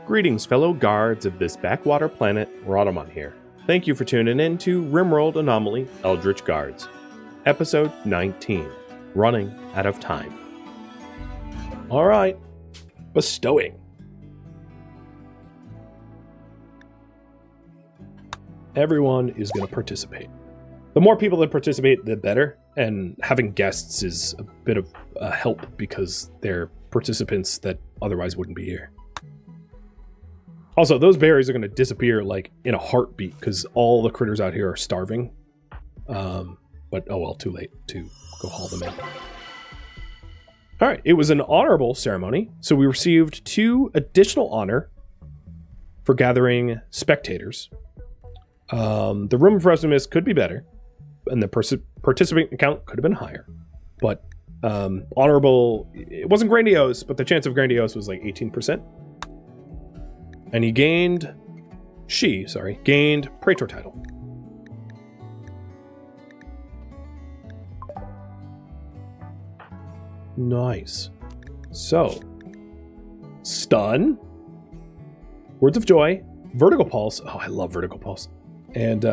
Greetings, fellow guards of this backwater planet, Rhadamant here. Thank you for tuning in to RimWorld Anomaly Eldritch Guards, Episode 19, Running Out of Time. Alright, bestowing. Everyone is going to participate. The more people that participate, the better, and having guests is a bit of a help because they're participants that otherwise wouldn't be here. Also, those berries are going to disappear like in a heartbeat because all the critters out here are starving. But oh well, too late to go haul them in. All right, it was an honorable ceremony, so we received 2 additional honor for gathering spectators. The room of resumes could be better, and the participant count could have been higher. But honorable, it wasn't grandiose, but the chance of grandiose was like 18%. And he gained, gained Praetor title. Nice. So, stun, words of joy, vertical pulse. Oh, I love vertical pulse, and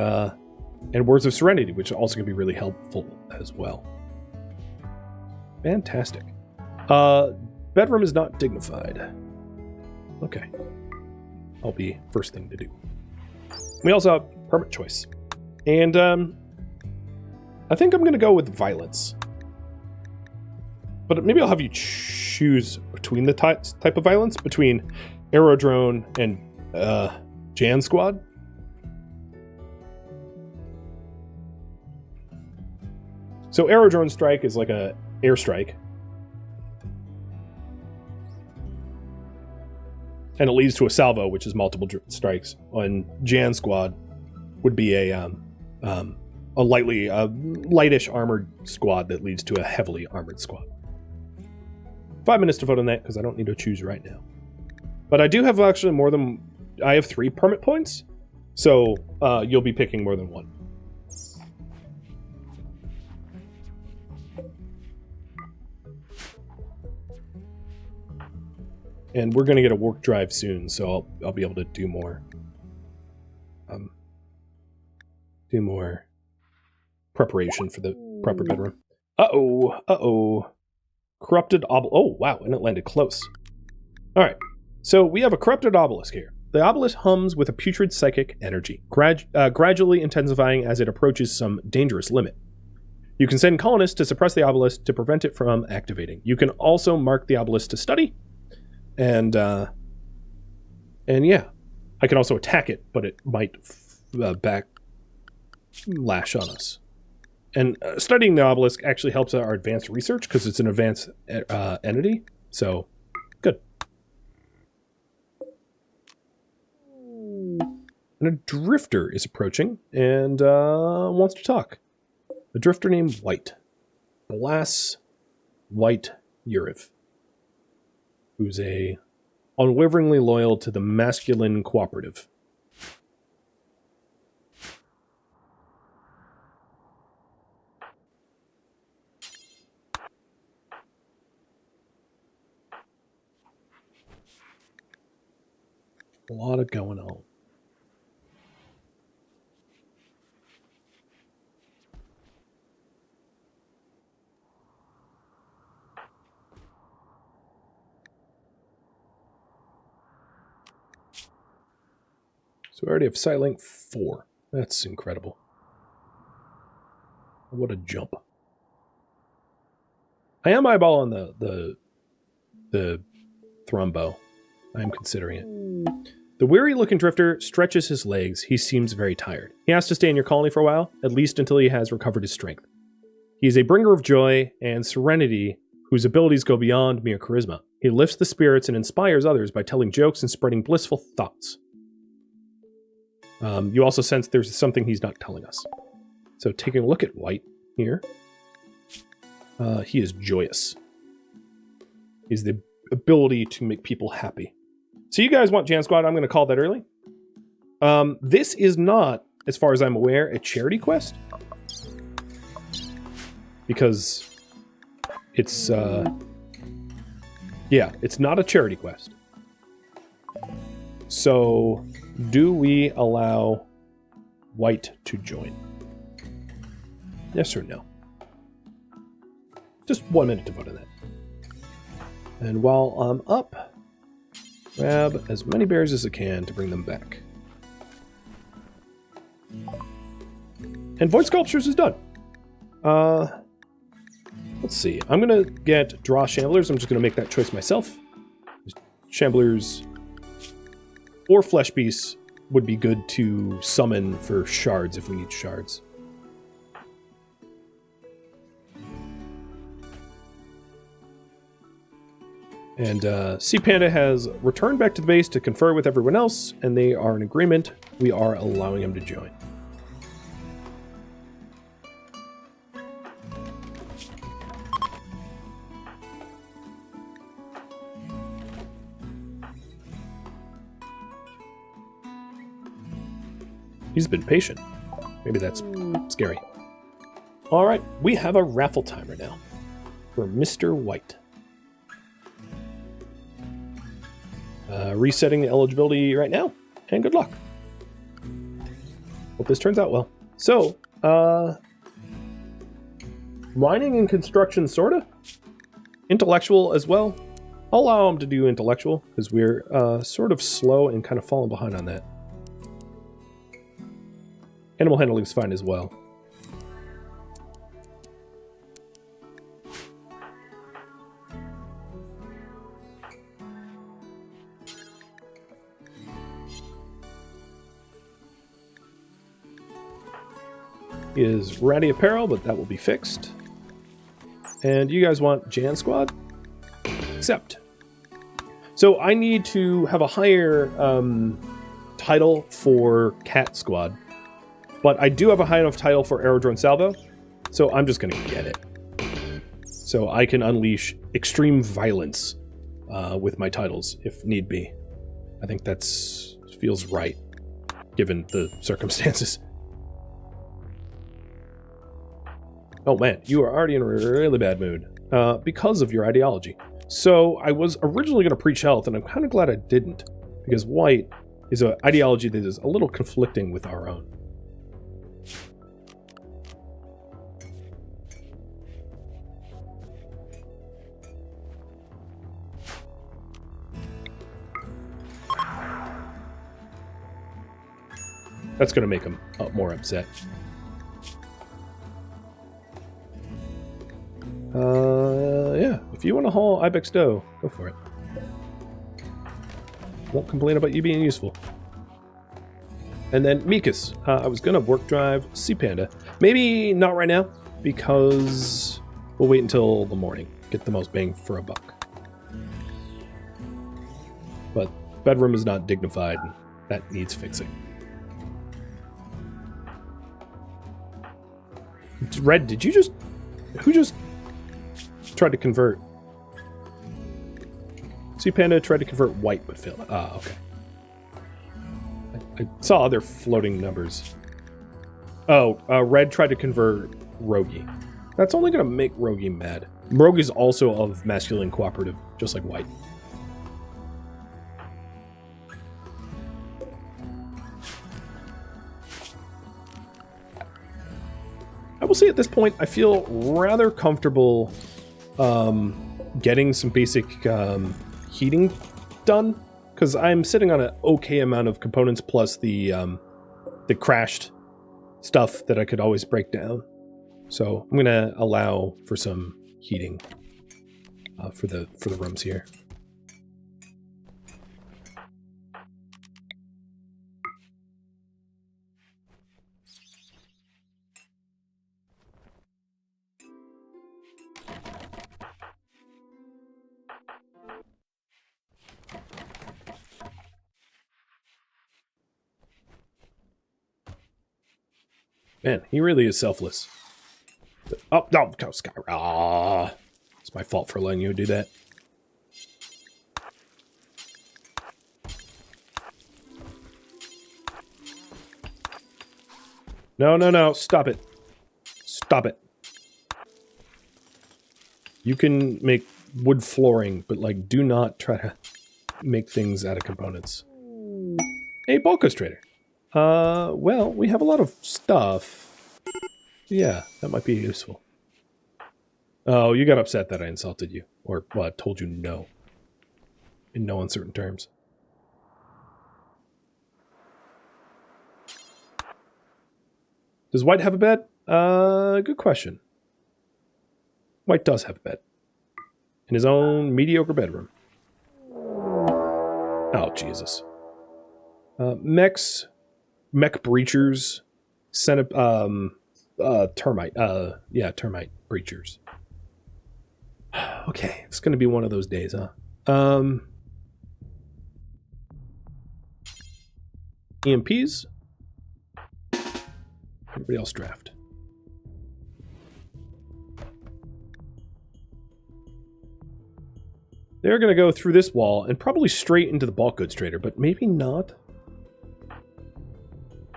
words of serenity, which are also going to be really helpful as well. Fantastic. Bedroom is not dignified. Okay. I'll be first thing to do. We also have permit choice. And I think I'm going to go with violence. But maybe I'll have you choose between the type of violence, between Aerodrone and Jan Squad. So Aerodrone strike is like a airstrike. And it leads to a salvo, which is multiple strikes. On Jan Squad would be a lightish armored squad that leads to a heavily armored squad. 5 minutes to vote on that because I don't need to choose right now. But I do have actually I have 3 permit points, so you'll be picking more than one. And we're going to get a work drive soon, so I'll be able to do more. Preparation for the proper bedroom. Uh-oh. Corrupted obelisk. Oh, wow, and it landed close. All right, so we have a corrupted obelisk here. The obelisk hums with a putrid psychic energy, gradually intensifying as it approaches some dangerous limit. You can send colonists to suppress the obelisk to prevent it from activating. You can also mark the obelisk to study. And yeah, I can also attack it, but it might backlash on us. And studying the obelisk actually helps our advanced research because it's an advanced entity. So, good. And a drifter is approaching and wants to talk. A drifter named White. Blas White Uriv. Who's unwaveringly loyal to the masculine cooperative. A lot of going on. So we already have Sightlink 4. That's incredible. What a jump. I am eyeballing the Thrumbo. I am considering it. The weary-looking drifter stretches his legs. He seems very tired. He has to stay in your colony for a while, at least until he has recovered his strength. He is a bringer of joy and serenity whose abilities go beyond mere charisma. He lifts the spirits and inspires others by telling jokes and spreading blissful thoughts. You also sense there's something he's not telling us. So taking a look at White here, he is joyous. He's the ability to make people happy. So you guys want Jan Squad? I'm going to call that early. This is not, as far as I'm aware, a charity quest. Because it's, it's not a charity quest. So, do we allow white to join? Yes or no? Just 1 minute to vote on that. And while I'm up, grab as many bears as I can to bring them back. And Void Sculptures is done. Let's see. I'm going to get Draw Shamblers. I'm just going to make that choice myself. Shamblers or Flesh Beasts would be good to summon for shards if we need shards. And Sea Panda has returned back to the base to confer with everyone else, and they are in agreement. We are allowing him to join. He's been patient. Maybe that's scary. All right, we have a raffle timer now for Mr. White. Resetting the eligibility right now, and good luck. Hope this turns out well. So, mining and construction, sorta. Intellectual as well. I'll allow him to do intellectual, because we're sort of slow and kind of falling behind on that. Animal handling is fine as well. Is ratty apparel, but that will be fixed. And you guys want Jan Squad? Accept. So I need to have a higher title for Cat Squad, but I do have a high enough title for Aerodrone Salvo, so I'm just gonna get it. So I can unleash extreme violence with my titles if need be. I think that's feels right, given the circumstances. Oh man, you are already in a really bad mood because of your ideology. So I was originally going to preach health, and I'm kind of glad I didn't, because white is an ideology that is a little conflicting with our own. That's going to make him more upset. Yeah, if you want to haul Ibex dough, go for it. Won't complain about you being useful. And then Mikas, I was gonna work drive Sea Panda. Maybe not right now, because we'll wait until the morning. Get the most bang for a buck. But bedroom is not dignified, and that needs fixing. Red, did you just... Who just... tried to convert? Sea Panda tried to convert white but failed. Ah, okay. I saw other floating numbers. Oh, red tried to convert Rogi. That's only going to make Rogi mad. Rogi's also of masculine cooperative, just like white. I will say at this point, I feel rather comfortable getting some basic heating done, because I'm sitting on an okay amount of components plus the crashed stuff that I could always break down. So I'm gonna allow for some heating for the rooms here. Man, he really is selfless. Oh, no, go Sky. Ah, it's my fault for letting you do that. No, no, no, stop it. Stop it. You can make wood flooring, but, like, do not try to make things out of components. A bulk goods trader. Well, we have a lot of stuff. Yeah, that might be useful. Oh, you got upset that I insulted you. Or, well, told you no. In no uncertain terms. Does White have a bed? Good question. White does have a bed. In his own mediocre bedroom. Oh, Jesus. Mech breachers, termite, termite breachers. Okay, it's gonna be one of those days, huh? EMPs. Everybody else draft. They're gonna go through this wall and probably straight into the bulk goods trader, but maybe not.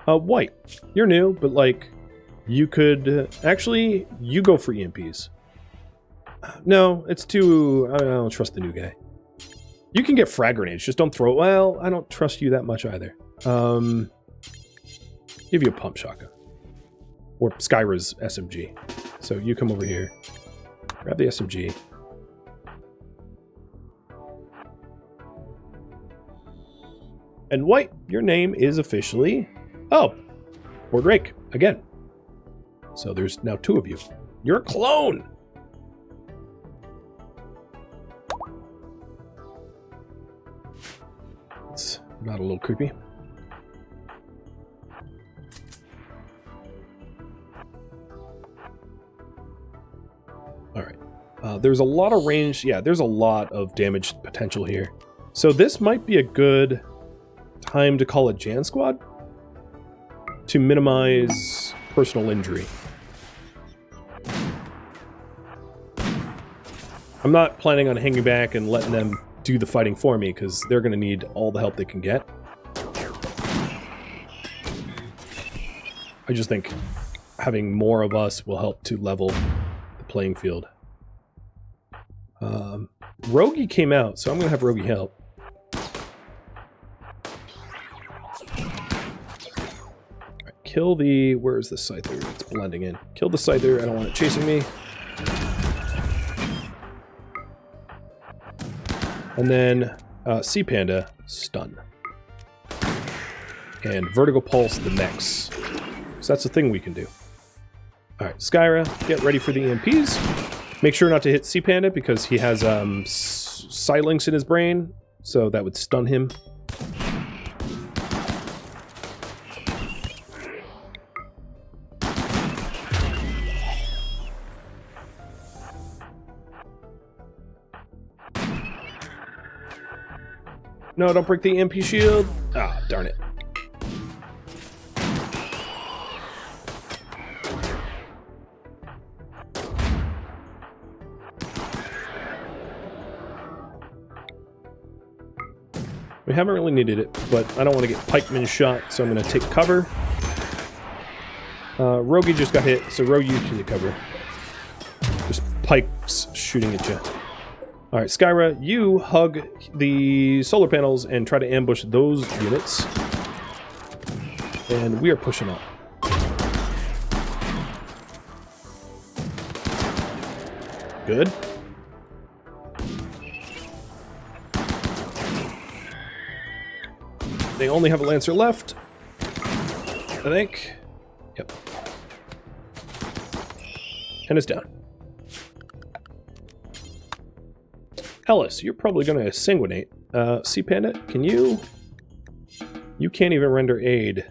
White, you're new, but like, you could actually, you go for EMPs. No, it's too, I don't trust the new guy. You can get frag grenades, just don't throw it. Well, I don't trust you that much either. Give you a pump shotgun. Or Skyra's SMG. So you come over here, grab the SMG. And White, your name is officially... Oh, Lord Rake, again. So there's now 2 of you. You're a clone! It's not a little creepy. Alright. There's a lot of range. Yeah, there's a lot of damage potential here. So this might be a good time to call a Jan Squad to minimize personal injury. I'm not planning on hanging back and letting them do the fighting for me, because they're going to need all the help they can get. I just think having more of us will help to level the playing field. Rogie came out, so I'm going to have Rogie help. Alright, kill the... Where's the Scyther? It's blending in. Kill the Scyther. I don't want it chasing me. And then Sea Panda, stun. And Vertical Pulse the mechs. So that's a thing we can do. Alright, Skyra, get ready for the EMPs. Make sure not to hit Sea Panda because he has Silinx in his brain, so that would stun him. No, don't break the EMP shield. Ah, darn it. We haven't really needed it, but I don't want to get pikeman shot, so I'm going to take cover. Rogie just got hit, so Rogie, you can take cover. Just pikes shooting at you. Alright, Skyra, you hug the solar panels and try to ambush those units. And we are pushing up. Good. They only have a Lancer left, I think. Yep. And it's down. Ellis, you're probably going to sanguinate. Sea Panda, can you... You can't even render aid.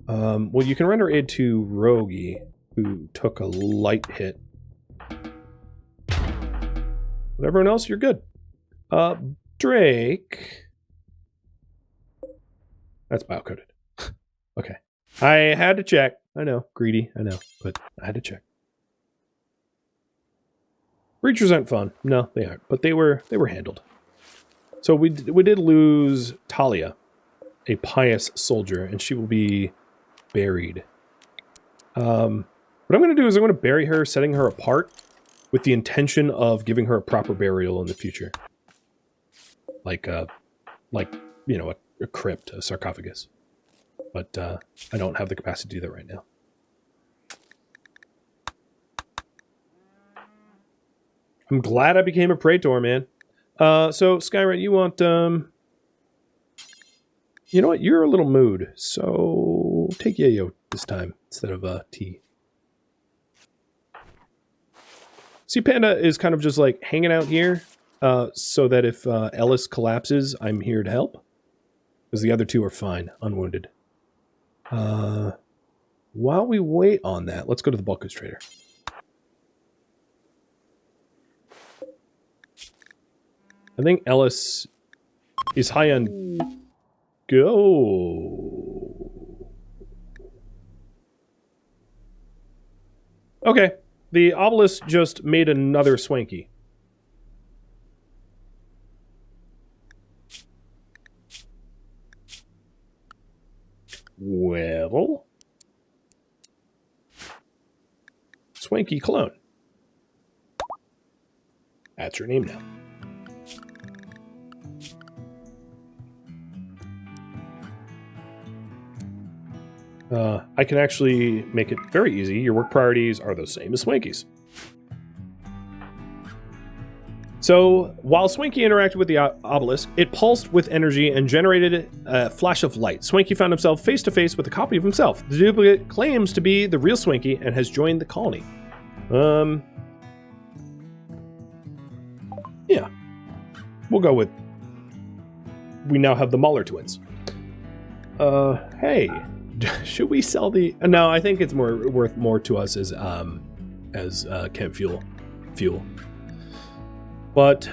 Well, you can render aid to Rogie, who took a light hit. But everyone else, you're good. Drake... That's biocoded. Okay. I had to check. I know. Greedy. I know. But I had to check. Breachers aren't fun. No, they aren't. But they were handled. So we did lose Talia, a pious soldier, and she will be buried. What I'm going to do is I'm going to bury her, setting her apart, with the intention of giving her a proper burial in the future. Like you know, a crypt, a sarcophagus. But I don't have the capacity to do that right now. I'm glad I became a Praetor, man. So, Skyrim, you want... You know what? You're a little mood, so take Yayo this time instead of T. See, Panda is kind of just like hanging out here so that if Ellis collapses, I'm here to help. Because the other two are fine, unwounded. While we wait on that, let's go to the bulk goods trader. I think Ellis is high on go. Okay, the obelisk just made another swanky. Well, Swanky Clone. That's her name now. I can actually make it very easy. Your work priorities are the same as Swanky's. So, while Swanky interacted with the obelisk, it pulsed with energy and generated a flash of light. Swanky found himself face to face with a copy of himself. The duplicate claims to be the real Swanky and has joined the colony. Yeah. We'll go with... We now have the Muller twins. Hey... Should we sell the... No, I think it's worth more to us as camp fuel. But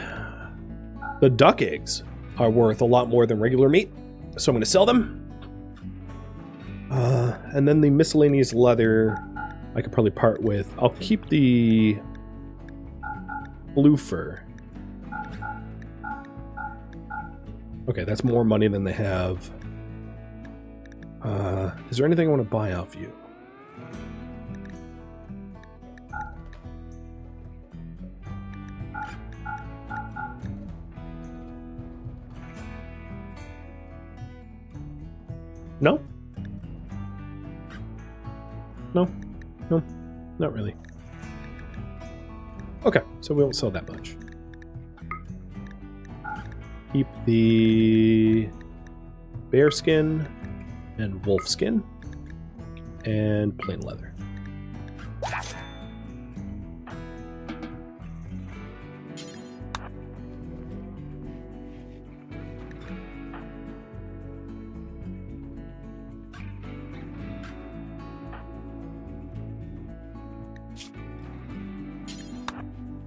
the duck eggs are worth a lot more than regular meat, so I'm going to sell them. And then the miscellaneous leather I could probably part with. I'll keep the blue fur. Okay, that's more money than they have. Is there anything I want to buy off you? No? No, not really. Okay, so we won't sell that much. Keep the bear skin and wolf skin and plain leather.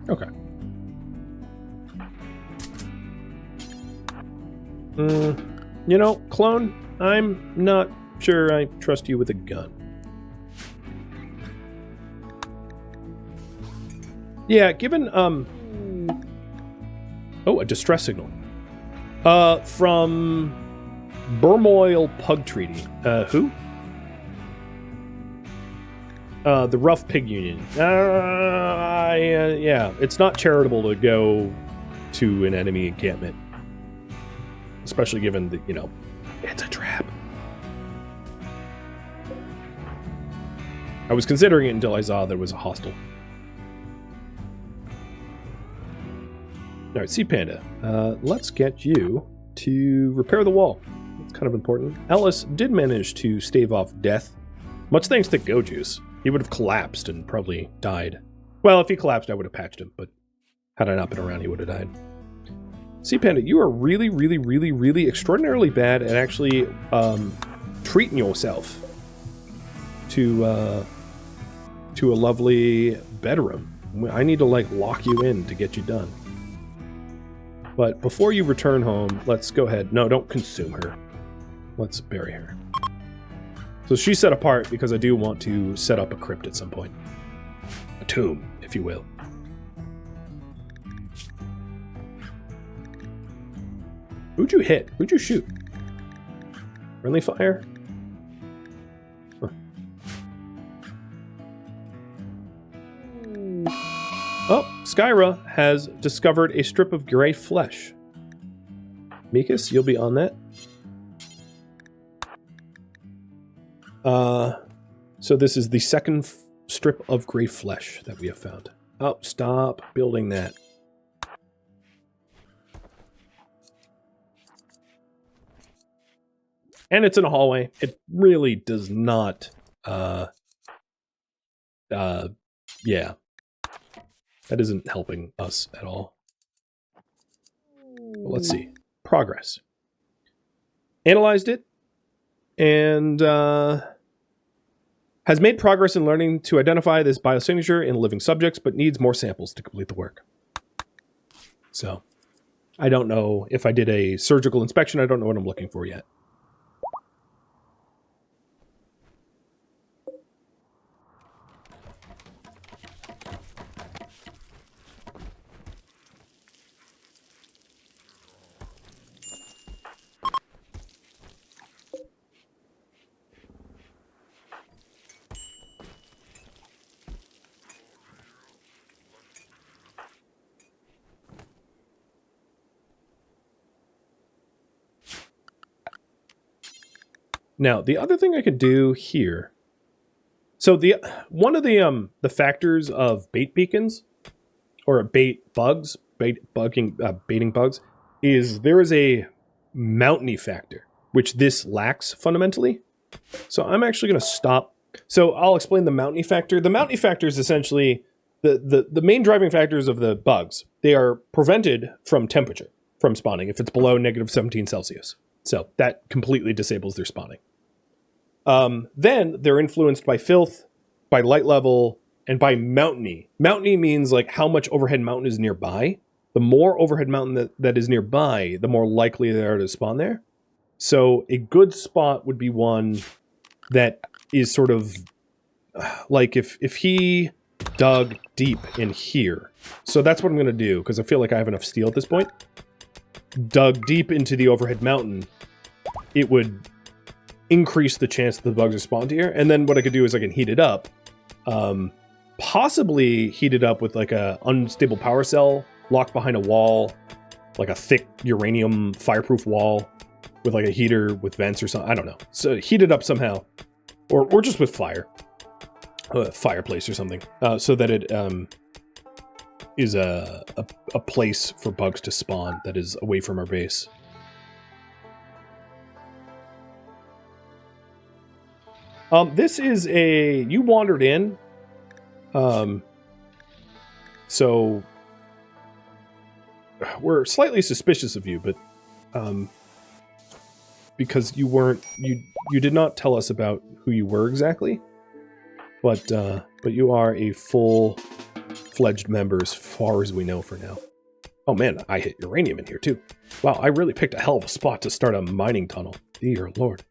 Okay. You know, clone, I'm not sure I trust you with a gun. Yeah, given, oh, a distress signal. From Burmoil Pug Treaty. Who? The Rough Pig Union. Yeah, it's not charitable to go to an enemy encampment. Especially given that, you know, it's a trap. I was considering it until I saw there was a hostile. Alright, Sea Panda. Let's get you to repair the wall. It's kind of important. Ellis did manage to stave off death. Much thanks to Go Juice. He would have collapsed and probably died. Well, if he collapsed, I would have patched him, but had I not been around, he would have died. Sea Panda, you are really, really, really, really extraordinarily bad at actually treating yourself to a lovely bedroom. I need to, like, lock you in to get you done. But before you return home, let's go ahead. No, don't consume her. Let's bury her. So she's set apart because I do want to set up a crypt at some point. A tomb, if you will. Who'd you hit? Who'd you shoot? Friendly fire? Huh. Oh, Skyra has discovered a strip of gray flesh. Mikas, you'll be on that. So this is the second strip of gray flesh that we have found. Oh, stop building that. And it's in a hallway. It really does not, yeah. That isn't helping us at all. But let's see. Progress. Analyzed it, and has made progress in learning to identify this biosignature in living subjects, but needs more samples to complete the work. So, I don't know if I did a surgical inspection. I don't know what I'm looking for yet. Now, the other thing I could do here. So one of the factors of bait beacons or baiting bugs is there is a mountainy factor, which this lacks fundamentally. So I'm actually going to stop. So I'll explain the mountainy factor. The mountainy factor is essentially the main driving factors of the bugs. They are prevented from temperature, from spawning, if it's below -17 Celsius. So that completely disables their spawning. Then they're influenced by filth, by light level, and by mountainy. Mountainy means like how much overhead mountain is nearby. The more overhead mountain that is nearby, the more likely they are to spawn there. So a good spot would be one that is sort of like if he dug deep in here. So that's what I'm going to do, because I feel like I have enough steel at this point. Dug deep into the overhead mountain, it would increase the chance that the bugs are spawned here. And then what I could do is I can heat it up. Possibly heat it up with like a unstable power cell locked behind a wall, like a thick uranium fireproof wall with like a heater with vents or something. I don't know. So heat it up somehow, or just with fire, fireplace or something, so that it is a place for bugs to spawn that is away from our base. This is you wandered in, so we're slightly suspicious of you, but, because you did not tell us about who you were exactly, but you are a full-fledged member as far as we know for now. Oh man, I hit uranium in here too. Wow, I really picked a hell of a spot to start a mining tunnel. Dear Lord.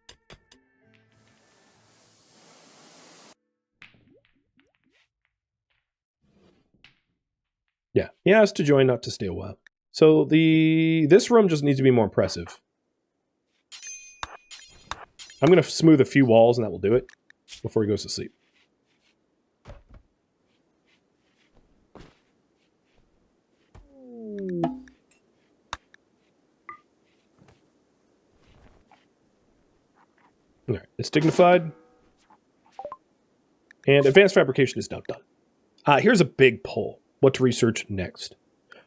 Yeah, he asked to join, not to stay a while. So this room just needs to be more impressive. I'm going to smooth a few walls and that will do it before he goes to sleep. All right, it's dignified. And advanced fabrication is now done. Here's a big poll. What to research next.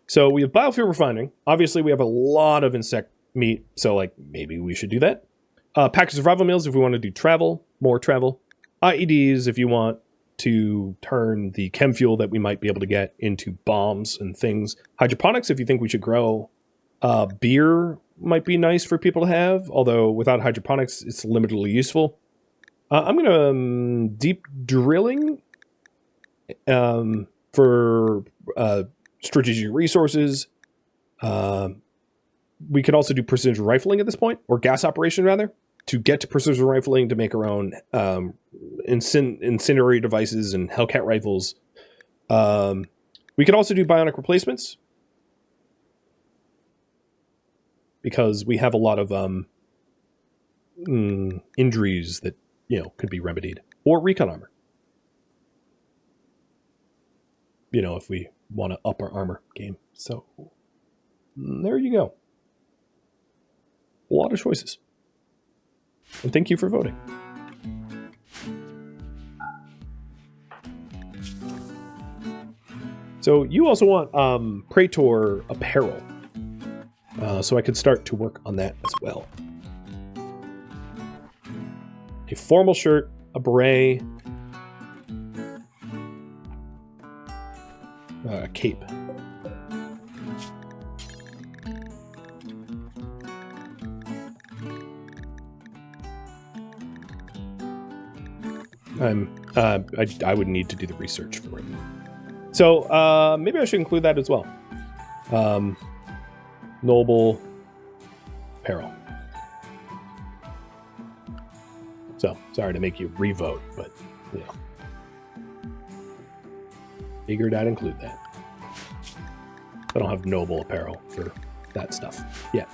So we have biofuel refining. Obviously, we have a lot of insect meat, so like maybe we should do that. Package survival meals if we want to do travel, more travel. IEDs if you want to turn the chem fuel that we might be able to get into bombs and things. Hydroponics if you think we should grow. Beer might be nice for people to have, although without hydroponics, it's limitedly useful. I'm going to deep drilling for strategic resources. We could also do precision rifling at this point, or gas operation rather, to get to precision rifling to make our own incendiary devices and Hellcat rifles. We could also do bionic replacements, because we have a lot of injuries that could be remedied, or recon armor. If we want to up our armor game. So there you go. A lot of choices. And thank you for voting. So you also want Praetor apparel. So I could start to work on that as well. A formal shirt, a beret, a cape. I would need to do the research for it. So maybe I should include that as well. Noble apparel. So sorry to make you revote, but you know, figured I'd include that. I don't have noble apparel for that stuff yet.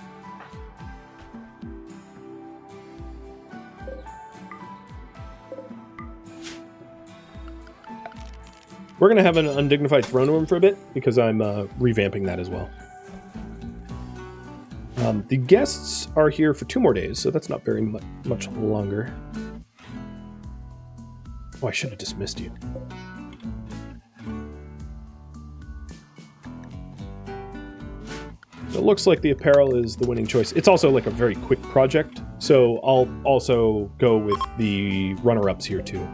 We're going to have an undignified throne room for a bit because I'm revamping that as well. The guests are here for 2 more days, so that's not very much longer. Oh, I should have dismissed you. It looks like the apparel is the winning choice. It's also like a very quick project, so I'll also go with the runner-ups here too.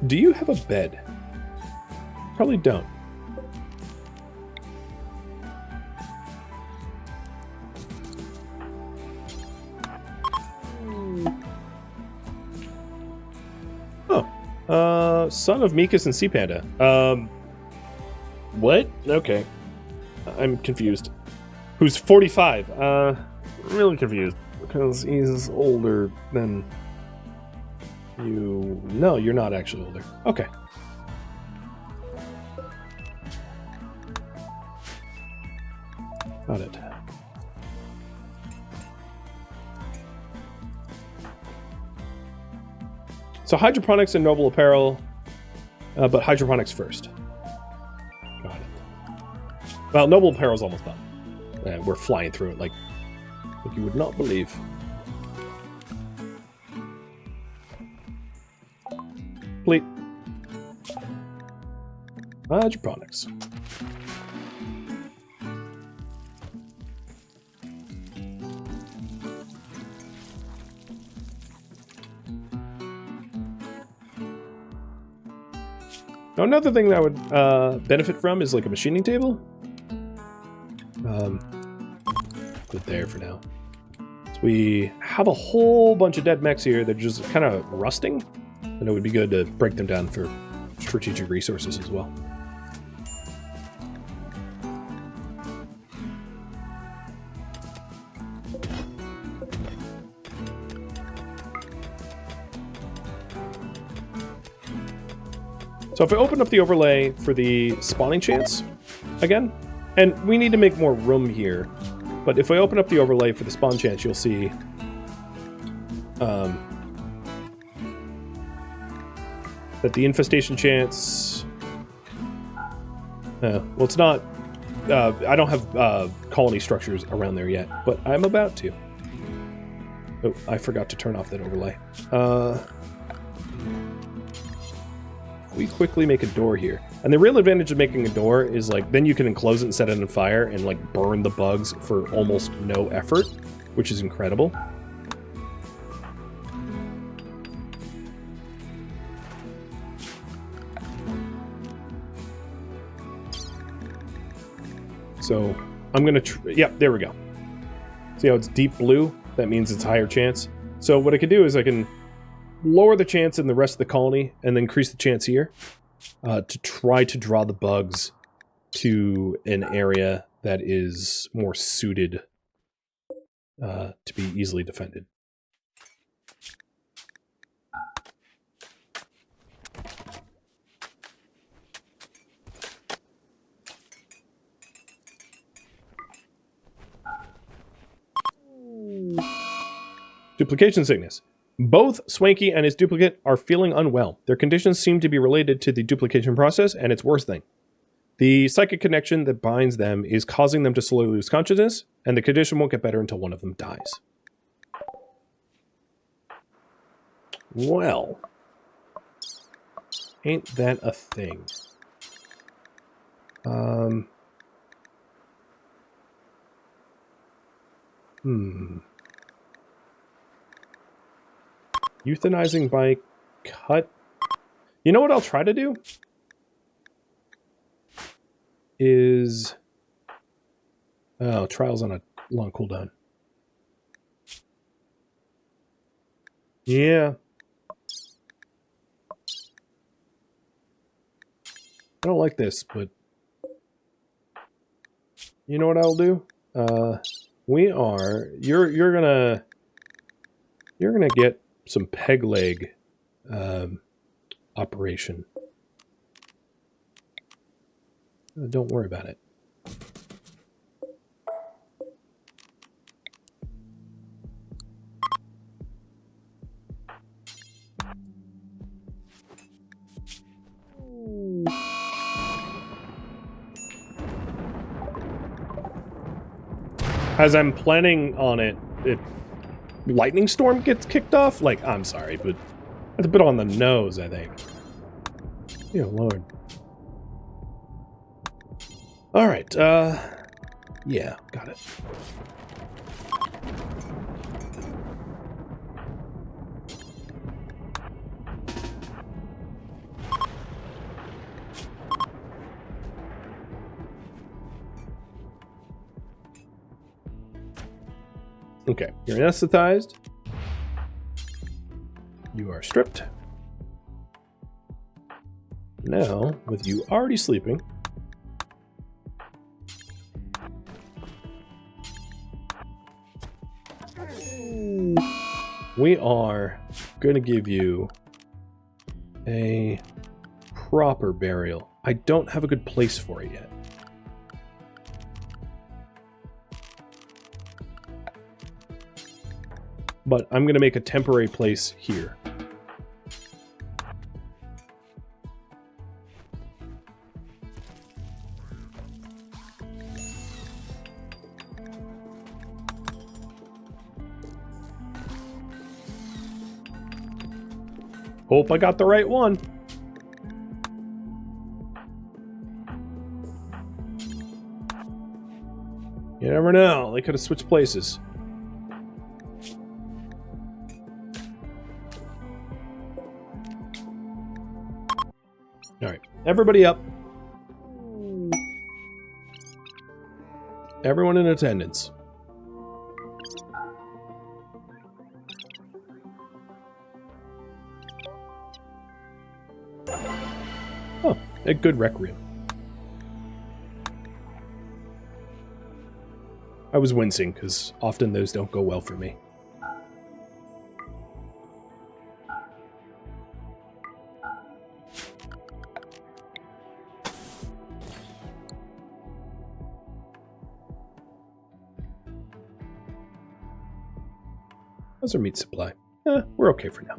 Do you have a bed? Probably don't. Oh. Son of Mikas and Sea Panda. What? Okay. I'm confused. Who's 45? Really confused. Because he's older than... You... No, you're not actually older. Okay. Got it. So hydroponics and noble apparel, but hydroponics first. Got it. Well, noble apparel's almost done. We're flying through it like you would not believe. Complete. Hydroponics. Now, another thing that I would benefit from is like a machining table. Put it there for now. So we have a whole bunch of dead mechs here that are just kind of rusting. And it would be good to break them down for strategic resources as well. So if I open up the overlay for the spawning chance again, and we need to make more room here, but if I open up the overlay for the spawn chance, you'll see that the infestation chance, well, it's not, I don't have colony structures around there yet, but I'm about to. Oh, I forgot to turn off that overlay. We quickly make a door here. And the real advantage of making a door is like, then you can enclose it and set it on fire and like burn the bugs for almost no effort, which is incredible. So I'm gonna, yep, there we go. See how it's deep blue? That means it's higher chance. So what I can do is I can lower the chance in the rest of the colony and then increase the chance here to try to draw the bugs to an area that is more suited to be easily defended. Duplication sickness. Both Swanky and his duplicate are feeling unwell. Their conditions seem to be related to the duplication process and its worsening. The psychic connection that binds them is causing them to slowly lose consciousness, and the condition won't get better until one of them dies. Well, ain't that a thing? Euthanizing by cut. You know what I'll try to do? Is... Oh, trial's on a long cooldown. Yeah. I don't like this, but... You know what I'll do? You're gonna get some peg leg operation. Don't worry about it. As I'm planning on it, lightning storm gets kicked off? Like, I'm sorry, but that's a bit on the nose, I think. Yeah, Lord. Alright, yeah, got it. Okay, you're anesthetized. You are stripped. Now, with you already sleeping, we are going to give you a proper burial. I don't have a good place for it yet. But I'm going to make a temporary place here. Hope I got the right one. You never know. They could have switched places. Alright, everybody up. Everyone in attendance. Oh, a good requiem. I was wincing, because often those don't go well for me. How's our meat supply? We're okay for now.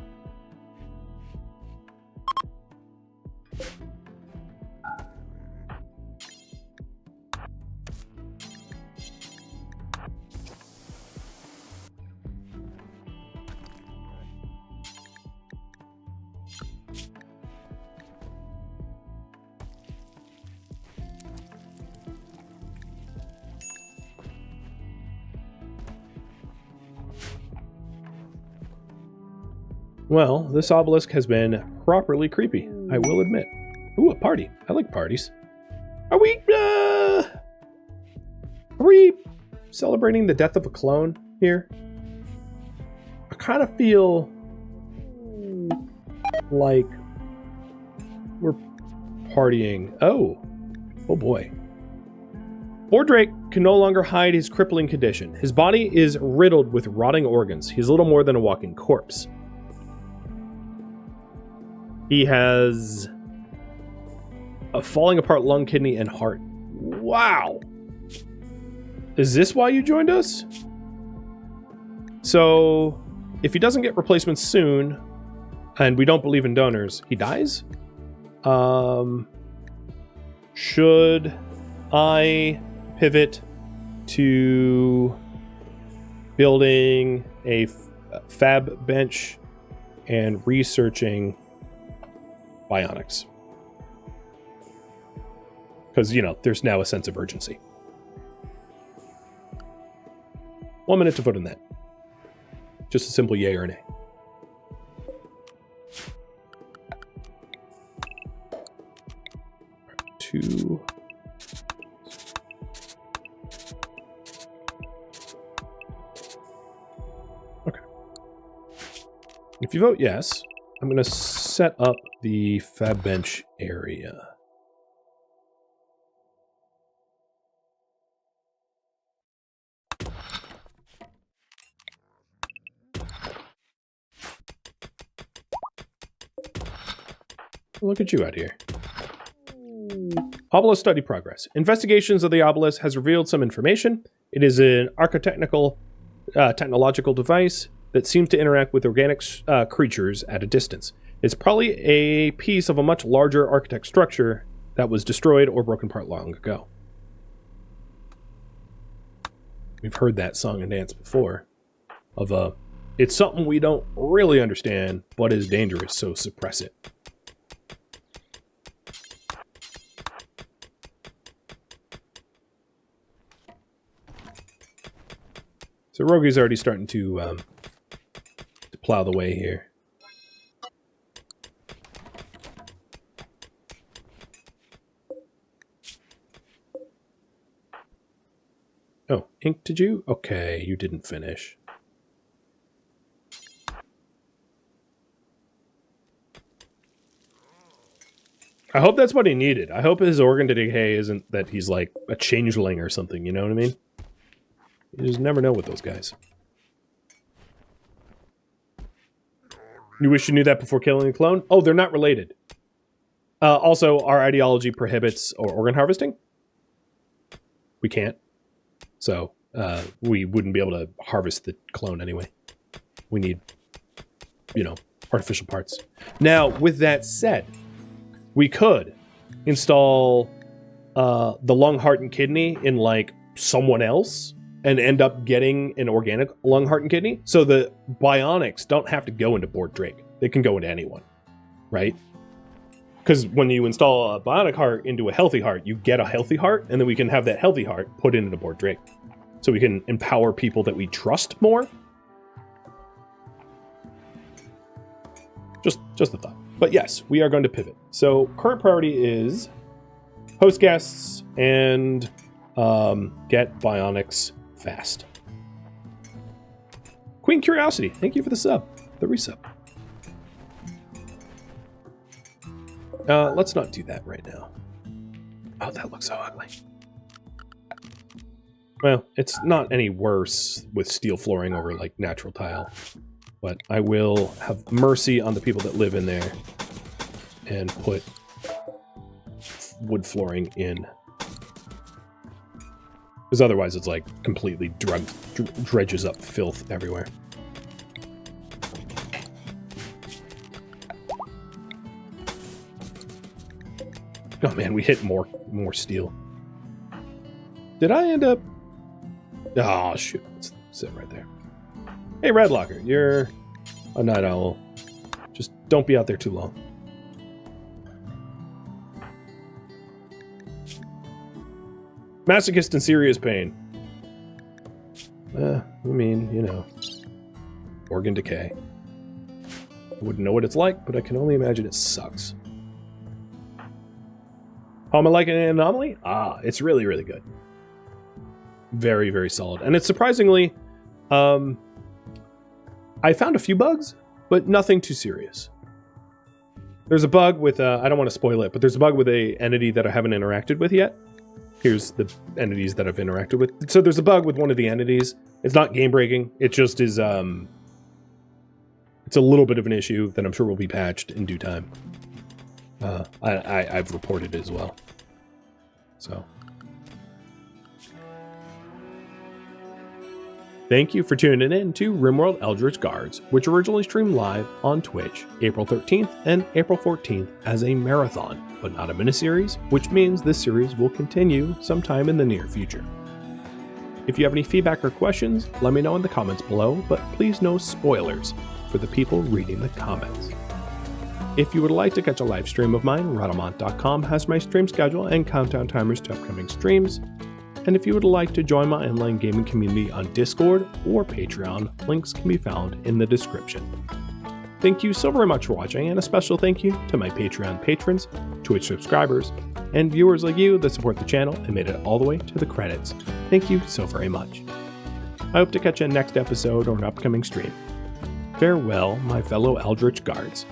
Well, this obelisk has been properly creepy, I will admit. Ooh, a party. I like parties. Are we celebrating the death of a clone here? I kind of feel like we're partying. Oh boy. Bordrake can no longer hide his crippling condition. His body is riddled with rotting organs. He's little more than a walking corpse. He has a falling apart lung, kidney, and heart. Wow. Is this why you joined us? So, if he doesn't get replacements soon, and we don't believe in donors, he dies? Should I pivot to building a fab bench and researching bionics? Because, you know, there's now a sense of urgency. 1 minute to vote on that. Just a simple yay or nay. Two. Okay. If you vote yes, I'm going to set up the fab bench area. Look at you out here. Obelisk study progress. Investigations of the obelisk has revealed some information. It is an technological device that seems to interact with organic creatures at a distance. It's probably a piece of a much larger architect structure that was destroyed or broken apart long ago. We've heard that song and dance before. It's something we don't really understand, but is dangerous, so suppress it. So Rogi's already starting to plow the way here. Oh, Ink, did you? Okay, you didn't finish. I hope that's what he needed. I hope his organ decay isn't that he's like a changeling or something, you know what I mean? You just never know with those guys. You wish you knew that before killing a clone? Oh, they're not related. Also, our ideology prohibits organ harvesting. We can't. So, we wouldn't be able to harvest the clone anyway. We need, you know, artificial parts. Now, with that said, we could install the lung, heart, and kidney in, like, someone else and end up getting an organic lung, heart, and kidney. So the bionics don't have to go into Board Drake. They can go into anyone, right? Because when you install a bionic heart into a healthy heart, you get a healthy heart, and then we can have that healthy heart put into Board Drake. So we can empower people that we trust more. Just a thought. But yes, we are going to pivot. So current priority is host guests and get bionics fast. Queen Curiosity, thank you for the sub, the resub. Let's not do that right now. Oh, that looks so ugly. Well, it's not any worse with steel flooring over like natural tile, but I will have mercy on the people that live in there and put wood flooring in. Because otherwise it's like completely dredges up filth everywhere. Oh man, we hit more steel. Did I end up... Oh shoot, let's sit right there. Hey Redlocker, you're a night owl. Just don't be out there too long. Masochist in serious pain. I mean, you know, organ decay. I wouldn't know what it's like, but I can only imagine it sucks. How am I liking an Anomaly? Ah, it's really, really good. Very, very solid. And it's surprisingly, I found a few bugs, but nothing too serious. There's a bug with, I don't want to spoil it, but there's a bug with a entity that I haven't interacted with yet. Here's the entities that I've interacted with. So there's a bug with one of the entities. It's not game breaking. It just is, it's a little bit of an issue that I'm sure will be patched in due time. I've reported it as well. So. Thank you for tuning in to RimWorld Eldritch Guards, which originally streamed live on Twitch April 13th and April 14th as a marathon, but not a miniseries, which means this series will continue sometime in the near future. If you have any feedback or questions, let me know in the comments below, but please no spoilers for the people reading the comments. If you would like to catch a live stream of mine, Rhadamant.com has my stream schedule and countdown timers to upcoming streams. And if you would like to join my online gaming community on Discord or Patreon, links can be found in the description. Thank you so very much for watching, and a special thank you to my Patreon patrons, Twitch subscribers, and viewers like you that support the channel and made it all the way to the credits. Thank you so very much. I hope to catch you in next episode or an upcoming stream. Farewell, my fellow Eldritch Guards.